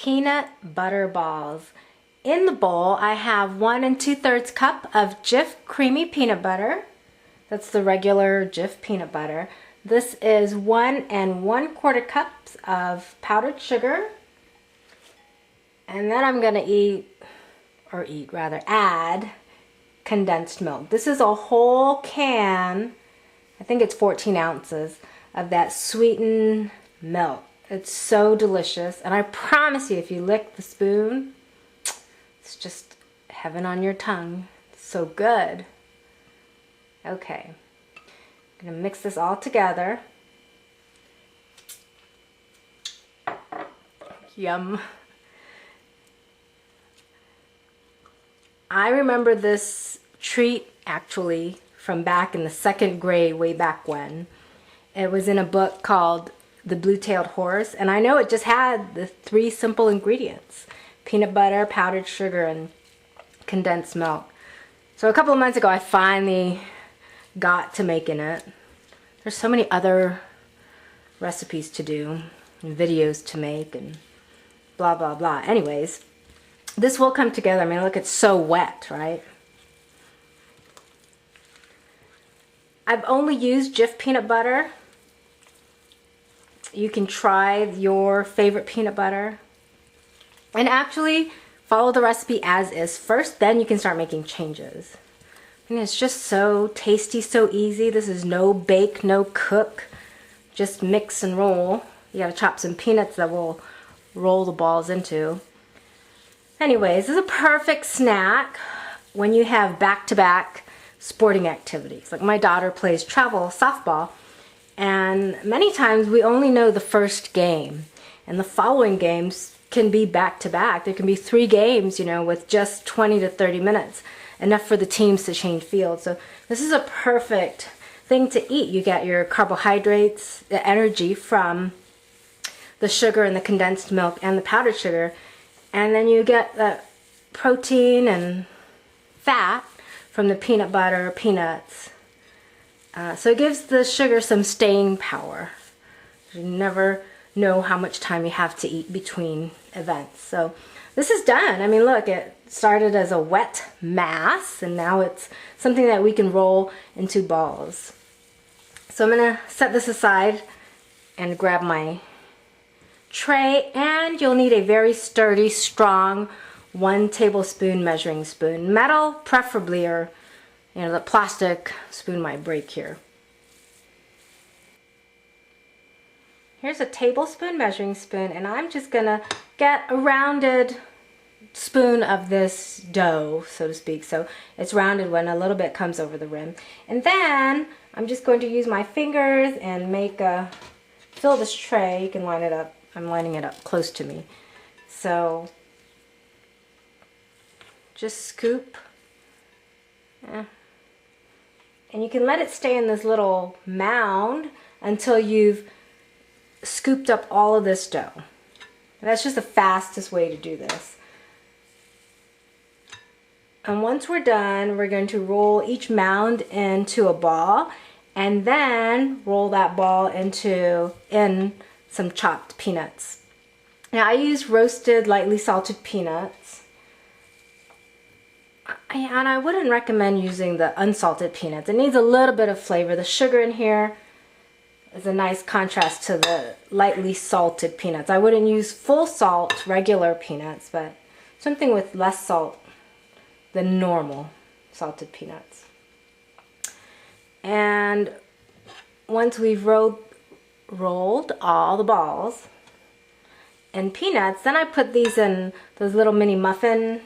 peanut butter balls. In the bowl, I have 1 2/3 cup of Jiff creamy peanut butter. That's the regular Jiff peanut butter. This is 1 1/4 cups of powdered sugar. And then I'm gonna add condensed milk. This is a whole can, I think it's 14 ounces, of that sweetened milk. It's so delicious, and I promise you, if you lick the spoon, it's just heaven on your tongue. It's so good. Okay, I'm gonna mix this all together. Yum. I remember this treat actually from back in the 2nd grade, way back when. It was in a book called The Blue-Tailed Horse, and I know it just had the 3 simple ingredients: peanut butter, powdered sugar, and condensed milk. So a couple of months ago I finally got to making it. There's so many other recipes to do and videos to make and blah blah blah. Anyways, this will come together. I mean, look, it's so wet, right? I've only used Jiff peanut butter. You can try your favorite peanut butter and actually follow the recipe as is first, then you can start making changes. And it's just so tasty, so easy. This is no bake, no cook, just mix and roll. You gotta chop some peanuts that we'll roll the balls into. Anyways, this is a perfect snack when you have back-to-back sporting activities. Like my daughter plays travel softball, and many times we only know the first game, and the following games can be back-to-back. There can be 3 games, you know, with just 20 to 30 minutes, enough for the teams to change fields. So this is a perfect thing to eat. You get your carbohydrates, the energy from the sugar and the condensed milk and the powdered sugar, and then you get the protein and fat from the peanut butter, peanuts. So it gives the sugar some staying power. You never know how much time you have to eat between events. So this is done. I mean, look, it started as a wet mass, and now it's something that we can roll into balls. So I'm gonna set this aside and grab my tray, and you'll need a very sturdy, strong 1 tablespoon measuring spoon. Metal, preferably, or you know, the plastic spoon might break here. Here's a tablespoon measuring spoon, and I'm just gonna get a rounded spoon of this dough, so to speak. So it's rounded when a little bit comes over the rim. And then I'm just going to use my fingers and fill this tray. You can line it up. I'm lining it up close to me. So just scoop. And you can let it stay in this little mound until you've scooped up all of this dough. And that's just the fastest way to do this. And once we're done, we're going to roll each mound into a ball, and then roll that ball in some chopped peanuts. Now I use roasted, lightly salted peanuts. And I wouldn't recommend using the unsalted peanuts. It needs a little bit of flavor. The sugar in here is a nice contrast to the lightly salted peanuts. I wouldn't use full salt, regular peanuts, but something with less salt than normal salted peanuts. And once we've rolled all the balls and peanuts, then I put these in those little mini muffin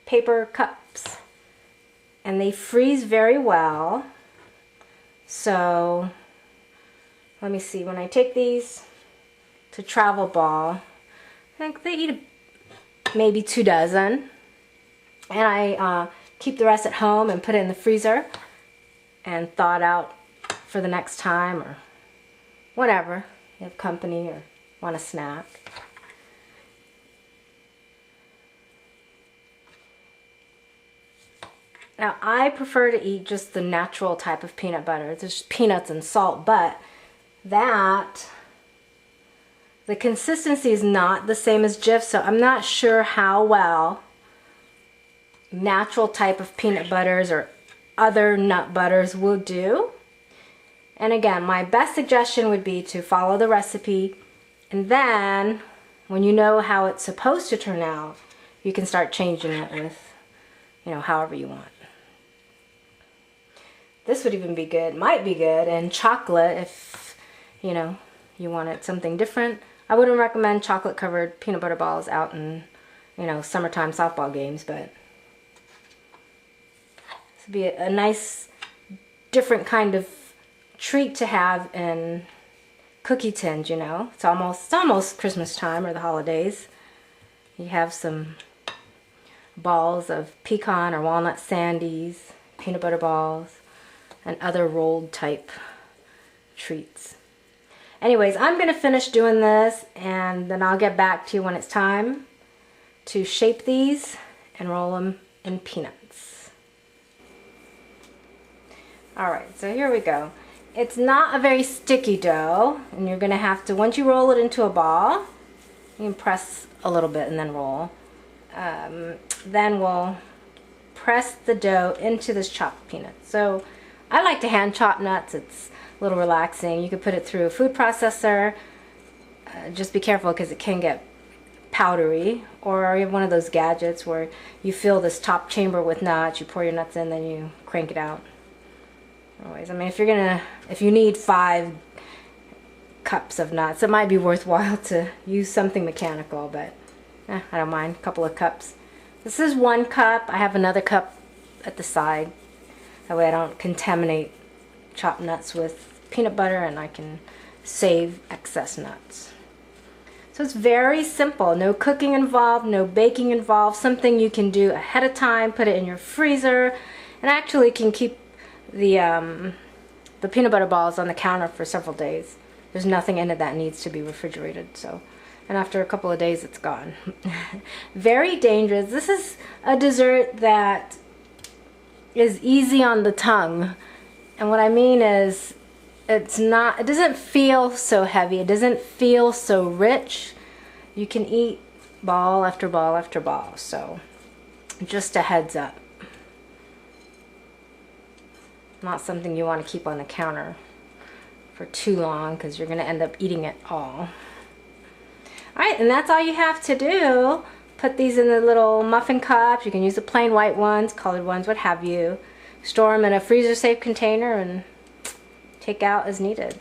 paper cups, and they freeze very well. So let me see, when I take these to travel ball, I think they eat maybe 2 dozen, and I keep the rest at home and put it in the freezer and thaw it out for the next time, or whatever, you have company or want a snack. Now I prefer to eat just the natural type of peanut butter. There's peanuts and salt, but that The consistency is not the same as Jiff, so I'm not sure how well natural type of peanut butters or other nut butters will do. And again, my best suggestion would be to follow the recipe, and then when you know how it's supposed to turn out, you can start changing it with, you know, however you want. This would even be good, might be good in chocolate if, you know, you wanted something different. I wouldn't recommend chocolate covered peanut butter balls out in, you know, summertime softball games, but this would be a nice different kind of treat to have in cookie tins, you know. It's almost Christmas time or the holidays. You have some balls of pecan or walnut sandies, peanut butter balls, and other rolled type treats. Anyways, I'm going to finish doing this, and then I'll get back to you when it's time to shape these and roll them in peanuts. Alright, so here we go. It's not a very sticky dough, and you're going to have to, once you roll it into a ball, you can press a little bit and then roll. Then we'll press the dough into this chopped peanut. So I like to hand chop nuts. It's a little relaxing. You could put it through a food processor. Just be careful because it can get powdery. Or you have one of those gadgets where you fill this top chamber with nuts, you pour your nuts in, then you crank it out. Anyways, I mean, if you need 5 cups of nuts, it might be worthwhile to use something mechanical, but I don't mind, a couple of cups. This is 1 cup. I have another cup at the side. That way I don't contaminate chopped nuts with peanut butter, and I can save excess nuts. So it's very simple. No cooking involved, no baking involved. Something you can do ahead of time, put it in your freezer, and actually can keep the peanut butter balls on the counter for several days. There's nothing in it that needs to be refrigerated, so, and after a couple of days it's gone. Very dangerous. This is a dessert that is easy on the tongue, and what I mean is it doesn't feel so heavy, it doesn't feel so rich. You can eat ball after ball after ball, so just a heads up. Not something you want to keep on the counter for too long because you're going to end up eating it all. Alright, and that's all you have to do. Put these in the little muffin cups. You can use the plain white ones, colored ones, what have you. Store them in a freezer safe container and take out as needed.